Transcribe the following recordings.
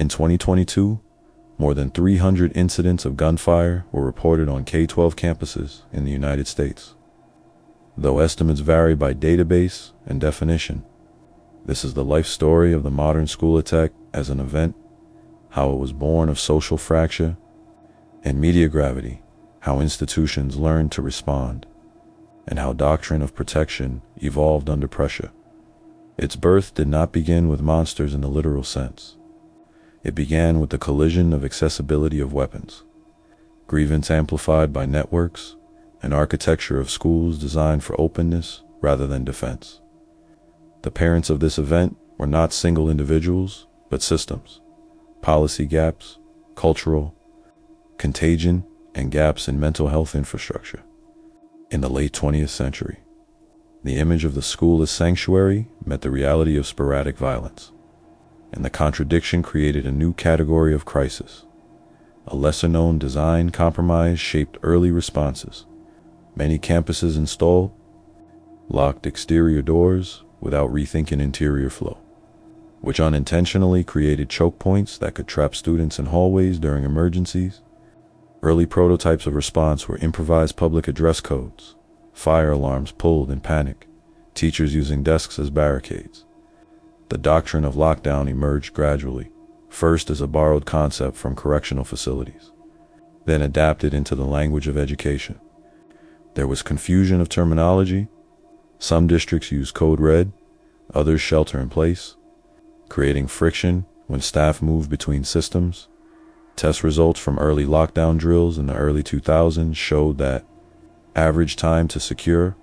In 2022, more than 300 incidents of gunfire were reported on K-12 campuses in the United States. Though estimates vary by database and definition, this is the life story of the modern school attack as an event, how it was born of social fracture and media gravity, how institutions learned to respond, and how doctrine of protection evolved under pressure. Its birth did not begin with monsters in the literal sense. It began with the collision of accessibility of weapons, grievance amplified by networks, an architecture of schools designed for openness rather than defense. The parents of this event were not single individuals, but systems, policy gaps, cultural contagion, and gaps in mental health infrastructure. In the late 20th century, the image of the school as sanctuary met the reality of sporadic violence, and the contradiction created a new category of crisis. A lesser-known design compromise shaped early responses. Many campuses installed locked exterior doors without rethinking interior flow, which unintentionally created choke points that could trap students in hallways during emergencies. Early prototypes of response were improvised public address codes, fire alarms pulled in panic, teachers using desks as barricades. The doctrine of lockdown emerged gradually, first as a borrowed concept from correctional facilities, then adapted into the language of education. There was confusion of terminology. Some districts used code red, others shelter in place, creating friction when staff moved between systems. Test results from early lockdown drills in the early 2000s showed that average time to secure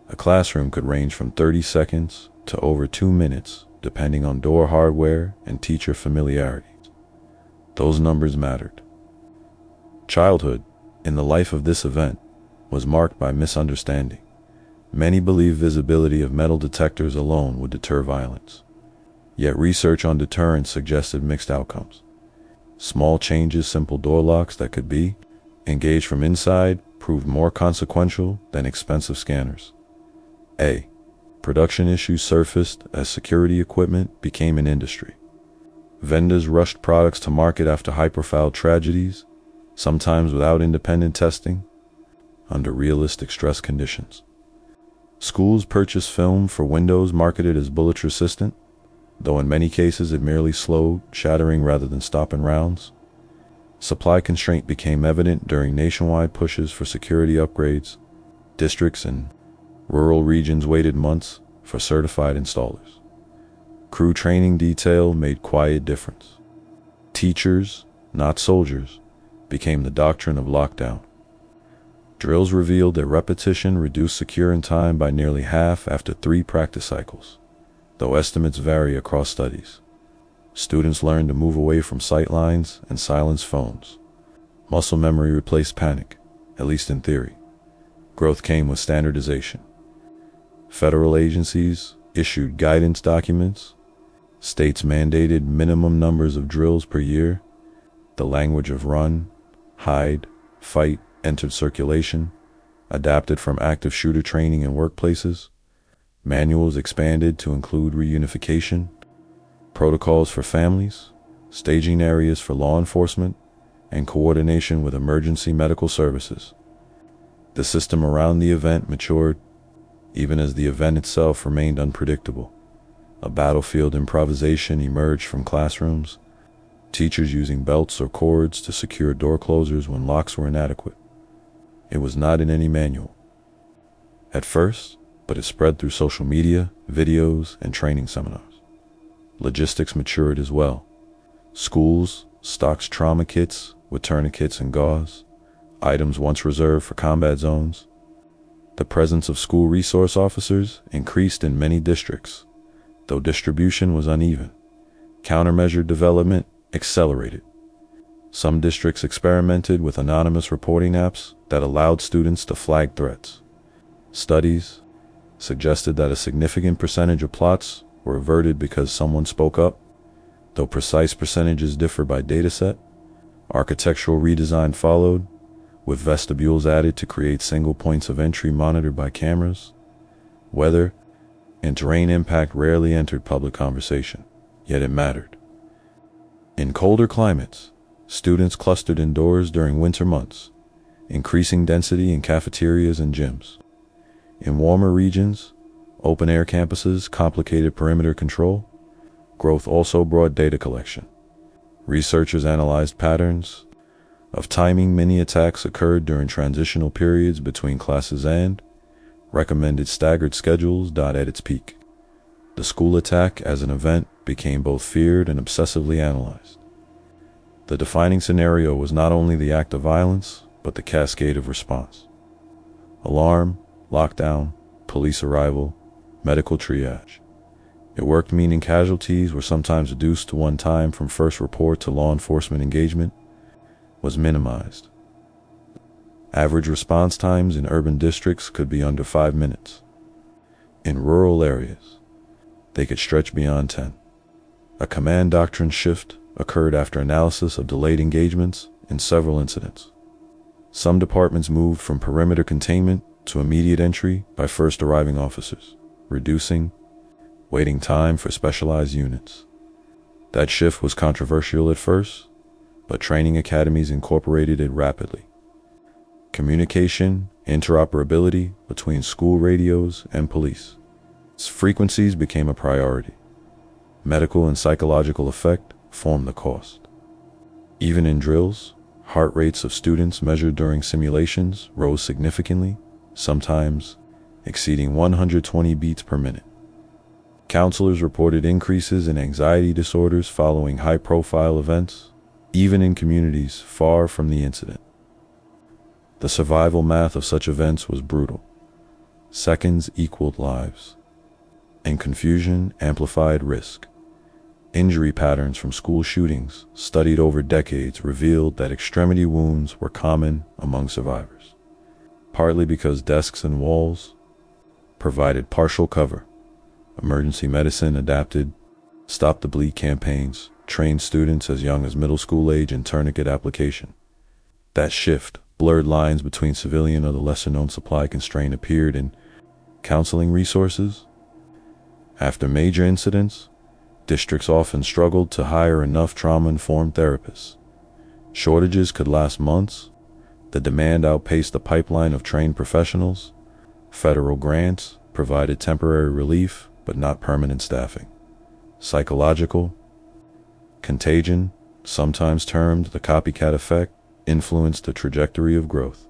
a classroom could range from 30 seconds to over 2 minutes, depending on door hardware and teacher familiarity. Those numbers mattered. Childhood, in the life of this event, was marked by misunderstanding. Many believed visibility of metal detectors alone would deter violence. Yet research on deterrence suggested mixed outcomes. Small changes, simple door locks that could be engaged from inside, proved more consequential than expensive scanners. Production issues surfaced as security equipment became an industry. Vendors rushed products to market after high-profile tragedies, sometimes without independent testing, under realistic stress conditions. Schools purchased film for windows marketed as bullet-resistant, though in many cases it merely slowed, shattering rather than stopping rounds. Supply constraint became evident during nationwide pushes for security upgrades. Districts in rural regions waited months for certified installers. Crew training detail made quiet difference. Teachers, not soldiers, became the doctrine of lockdown. Drills revealed that repetition reduced securing time by nearly half after 3 practice cycles, though estimates vary across studies. Students learned to move away from sightlines and silence phones. Muscle memory replaced panic, at least in theory. Growth came with standardization. Federal agencies issued guidance documents. States mandated minimum numbers of drills per year. The language of run, hide, fight entered circulation, adapted from active shooter training in workplaces. Manuals expanded to include reunification, protocols for families, staging areas for law enforcement, and coordination with emergency medical services. The system around the event matured, even as the event itself remained unpredictable. A battlefield improvisation emerged from classrooms, teachers using belts or cords to secure door closers when locks were inadequate. It was not in any manual at first, but it spread through social media, videos, and training seminars. Logistics matured as well. Schools stocked trauma kits with tourniquets and gauze, items once reserved for combat zones. The presence of school resource officers increased in many districts, though distribution was uneven. Countermeasure development accelerated. Some districts experimented with anonymous reporting apps that allowed students to flag threats. Studies suggested that a significant percentage of plots were averted because someone spoke up, though precise percentages differ by dataset. Architectural redesign followed, with vestibules added to create single points of entry monitored by cameras. Weather and terrain impact rarely entered public conversation, yet it mattered. In colder climates, students clustered indoors during winter months, increasing density in cafeterias and gyms. In warmer regions, open-air campuses complicated perimeter control. Growth also brought data collection. Researchers analyzed patterns of timing. Many attacks occurred during transitional periods between classes and recommended staggered schedules. At its peak, the school attack as an event became both feared and obsessively analyzed. The defining scenario was not only the act of violence, but the cascade of response. Alarm, lockdown, police arrival, medical triage. It worked, meaning casualties were sometimes reduced to one time from first report to law enforcement engagement was minimized. Average response times in urban districts could be under 5 minutes. In rural areas, they could stretch beyond 10. A command doctrine shift occurred after analysis of delayed engagements in several incidents. Some departments moved from perimeter containment to immediate entry by first arriving officers, reducing waiting time for specialized units. That shift was controversial at first, but training academies incorporated it rapidly. Communication, interoperability between school radios and police. Its frequencies became a priority. Medical and psychological effect formed the cost. Even in drills, heart rates of students measured during simulations rose significantly, sometimes exceeding 120 beats per minute. Counselors reported increases in anxiety disorders following high-profile events, even in communities far from the incident. The survival math of such events was brutal. Seconds equaled lives, and confusion amplified risk. Injury patterns from school shootings, studied over decades, revealed that extremity wounds were common among survivors, partly because desks and walls provided partial cover. Emergency medicine adapted Stop the Bleed campaigns, trained students as young as middle school age in tourniquet application. That shift blurred lines between civilian or the lesser-known supply constraint appeared in counseling resources. After major incidents, districts often struggled to hire enough trauma-informed therapists. Shortages could last months. The demand outpaced the pipeline of trained professionals. Federal grants provided temporary relief, but not permanent staffing. Psychological contagion, sometimes termed the copycat effect, influenced the trajectory of growth.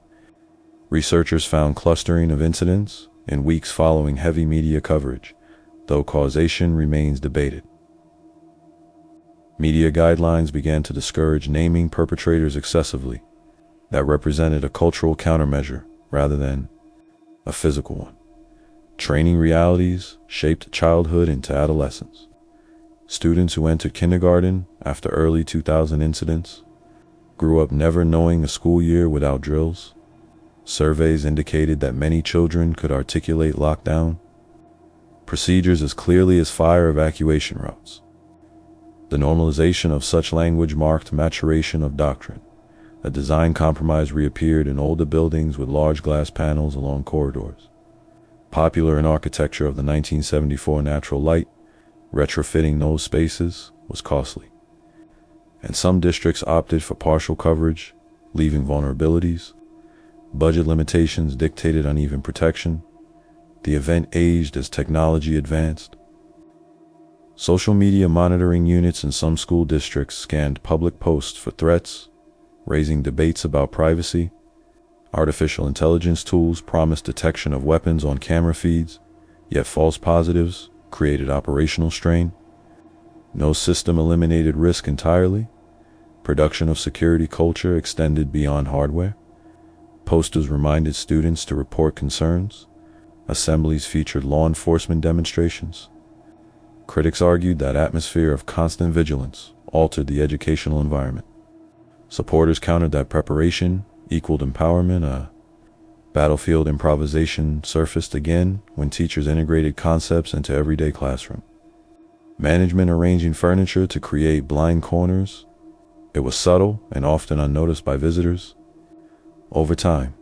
Researchers found clustering of incidents in weeks following heavy media coverage, though causation remains debated. Media guidelines began to discourage naming perpetrators excessively. That represented a cultural countermeasure rather than a physical one. Training realities shaped childhood into adolescence. Students who entered kindergarten after early 2000 incidents grew up never knowing a school year without drills. Surveys indicated that many children could articulate lockdown procedures as clearly as fire evacuation routes. The normalization of such language marked maturation of doctrine. A design compromise reappeared in older buildings with large glass panels along corridors. Popular in architecture of the 1974 natural light, retrofitting those spaces was costly. And some districts opted for partial coverage, leaving vulnerabilities. Budget limitations dictated uneven protection. The event aged as technology advanced. Social media monitoring units in some school districts scanned public posts for threats, raising debates about privacy. Artificial intelligence tools promised detection of weapons on camera feeds, yet false positives created operational strain. No system eliminated risk entirely. Production of security culture extended beyond hardware. Posters reminded students to report concerns. Assemblies featured law enforcement demonstrations. Critics argued that atmosphere of constant vigilance altered the educational environment. Supporters countered that preparation equaled empowerment. A battlefield improvisation surfaced again when teachers integrated concepts into everyday classroom. Management arranging furniture to create blind corners. It was subtle and often unnoticed by visitors. Over time,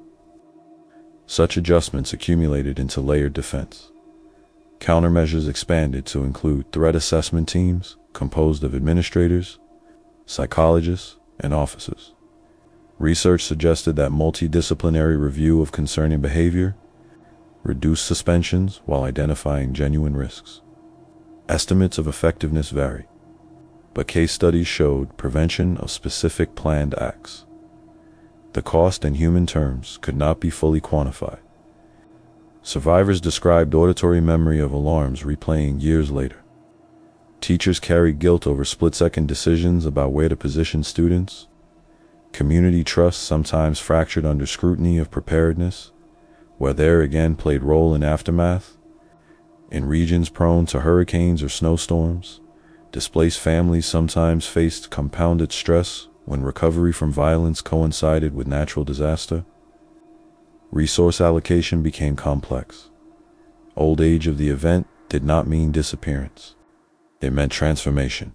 such adjustments accumulated into layered defense. Countermeasures expanded to include threat assessment teams composed of administrators, psychologists, and officers. Research suggested that multidisciplinary review of concerning behavior reduced suspensions while identifying genuine risks. Estimates of effectiveness vary, but case studies showed prevention of specific planned acts. The cost in human terms could not be fully quantified. Survivors described auditory memory of alarms replaying years later. Teachers carried guilt over split-second decisions about where to position students. Community trust sometimes fractured under scrutiny of preparedness, where there again played role in aftermath. In regions prone to hurricanes or snowstorms, displaced families sometimes faced compounded stress when recovery from violence coincided with natural disaster. Resource allocation became complex. Old age of the event did not mean disappearance. It meant transformation.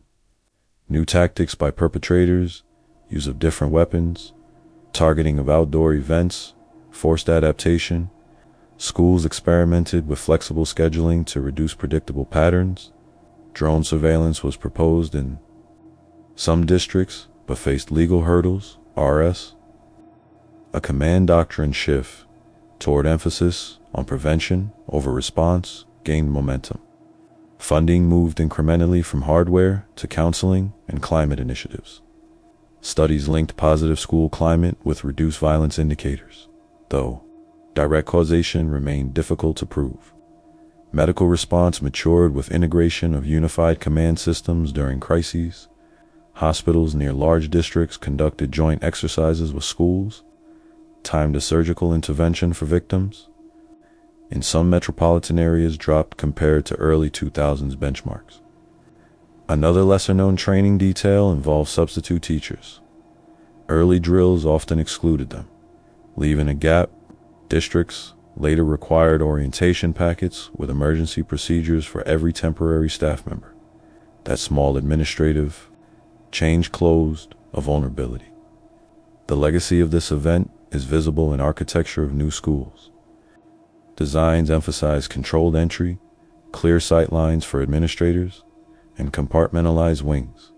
New tactics by perpetrators, use of different weapons, targeting of outdoor events, forced adaptation. Schools experimented with flexible scheduling to reduce predictable patterns. Drone surveillance was proposed in some districts, but faced legal hurdles, RS. A command doctrine shift toward emphasis on prevention over response gained momentum. Funding moved incrementally from hardware to counseling and climate initiatives. Studies linked positive school climate with reduced violence indicators, though direct causation remained difficult to prove. Medical response matured with integration of unified command systems during crises. Hospitals near large districts conducted joint exercises with schools, timed a surgical intervention for victims. In some metropolitan areas dropped compared to early 2000s benchmarks. Another lesser-known training detail involved substitute teachers. Early drills often excluded them, leaving a gap. Districts later required orientation packets with emergency procedures for every temporary staff member. That small administrative change closed a vulnerability. The legacy of this event is visible in architecture of new schools. Designs emphasize controlled entry, clear sight lines for administrators, and compartmentalized wings.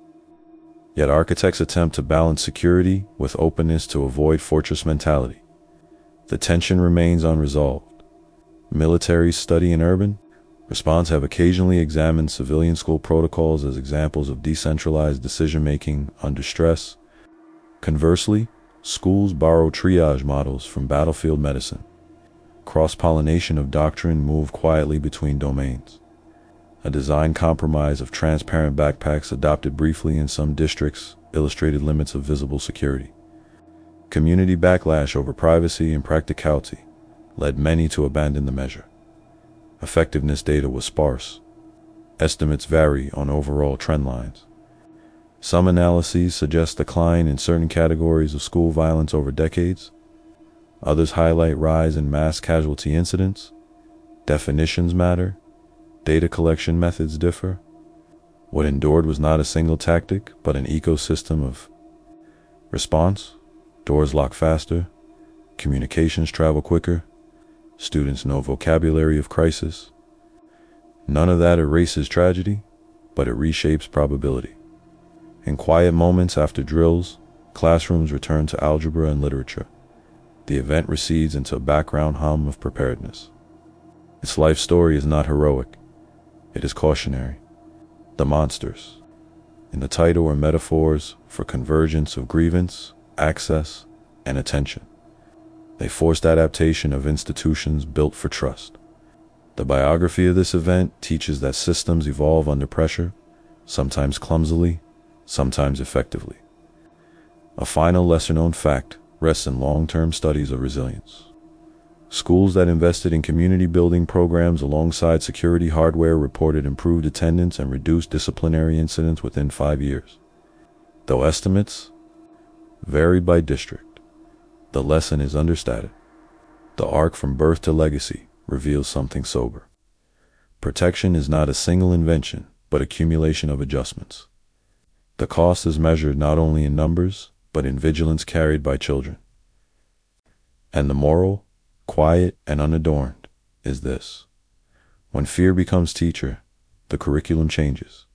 Yet architects attempt to balance security with openness to avoid fortress mentality. The tension remains unresolved. Military study and urban response have occasionally examined civilian school protocols as examples of decentralized decision-making under stress. Conversely, schools borrow triage models from battlefield medicine. Cross-pollination of doctrine moved quietly between domains. A design compromise of transparent backpacks adopted briefly in some districts illustrated limits of visible security. Community backlash over privacy and practicality led many to abandon the measure. Effectiveness data was sparse. Estimates vary on overall trend lines. Some analyses suggest decline in certain categories of school violence over decades. Others highlight rise in mass casualty incidents. Definitions matter. Data collection methods differ. What endured was not a single tactic, but an ecosystem of response. Doors lock faster, communications travel quicker, students know vocabulary of crisis. None of that erases tragedy, but it reshapes probability. In quiet moments after drills, classrooms return to algebra and literature. The event recedes into a background hum of preparedness. Its life story is not heroic, it is cautionary. The monsters, in the title, are metaphors for convergence of grievance, access, and attention. They forced adaptation of institutions built for trust. The biography of this event teaches that systems evolve under pressure, sometimes clumsily, sometimes effectively. A final lesser-known fact rests in long-term studies of resilience. Schools that invested in community-building programs alongside security hardware reported improved attendance and reduced disciplinary incidents within 5 years. Though estimates varied by district, the lesson is understated. The arc from birth to legacy reveals something sober. Protection is not a single invention, but accumulation of adjustments. The cost is measured not only in numbers, but in vigilance carried by children. And the moral, quiet and unadorned, is this: when fear becomes teacher, the curriculum changes.